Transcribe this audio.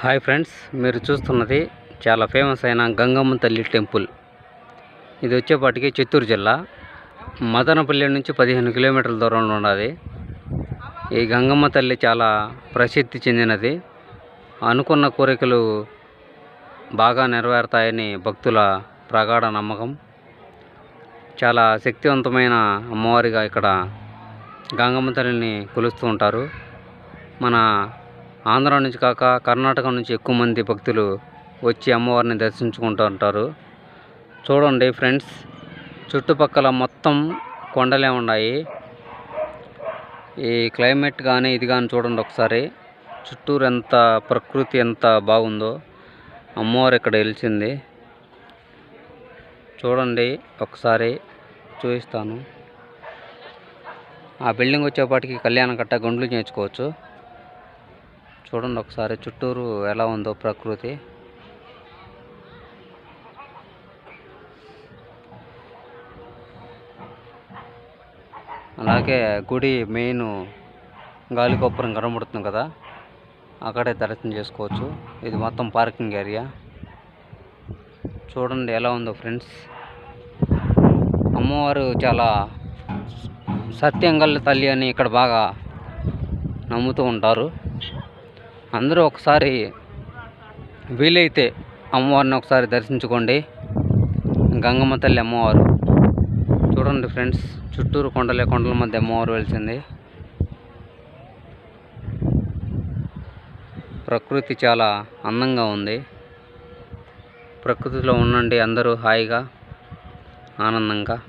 Hi friends, మీరు చూస్తున్నది చాలా ఫేమస్ అయిన గంగమ్మ తల్లి టెంపుల్. ఇది వచ్చేపాటికి చిత్తూరు జిల్లా మదనపల్లి నుంచి 15 కిలోమీటర్ల దూరంలో ఉన్నది. ఈ గంగమ్మ తల్లి చాలా ప్రసిద్ధి చెందినది. అనుకున్న కోరికలు బాగా నెరవేరుతాయని భక్తుల ప్రగాఢ నమ్మకం. చాలా శక్తివంతమైన అమ్మవారిగా ఇక్కడ గంగమ్మ తల్లిని కొలుస్తూ ఉంటారు. మన ఆంధ్ర నుంచి కాక కర్ణాటక నుంచి ఎక్కువ మంది భక్తులు వచ్చి అమ్మవారిని దర్శించుకుంటూ ఉంటారు. చూడండి ఫ్రెండ్స్, చుట్టుపక్కల మొత్తం కొండలే ఉన్నాయి. ఈ క్లైమేట్ కానీ ఇది కానీ చూడండి ఒకసారి. చుట్టూరు ఎంత ప్రకృతి ఎంత బాగుందో. అమ్మవారు ఇక్కడ వెలిసింది. చూడండి ఒకసారి చూపిస్తాను. ఆ బిల్డింగ్ వచ్చేపాటికి కళ్యాణకట్ట గుండ్లు చేయించుకోవచ్చు. చూడండి ఒకసారి చుట్టూరు ఎలా ఉందో ప్రకృతి. అలాగే గుడి మెయిన్ గాలిగోపురం కనబడుతుంది కదా, అక్కడే దర్శనం చేసుకోవచ్చు. ఇది మొత్తం పార్కింగ్ ఏరియా. చూడండి ఎలా ఉందో ఫ్రెండ్స్. అమ్మవారు చాలా సత్యంగల తల్లి అని ఇక్కడ బాగా నమ్ముతూ ఉంటారు. అందరూ ఒకసారి వీలైతే అమ్మవారిని ఒకసారి దర్శించుకోండి. గంగమ్మ తల్లి అమ్మవారు చూడండి ఫ్రెండ్స్. చుట్టూరు కొండల మధ్య అమ్మవారు వెలిసింది. ప్రకృతి చాలా అందంగా ఉంది. ప్రకృతిలో ఉండండి అందరూ హాయిగా ఆనందంగా.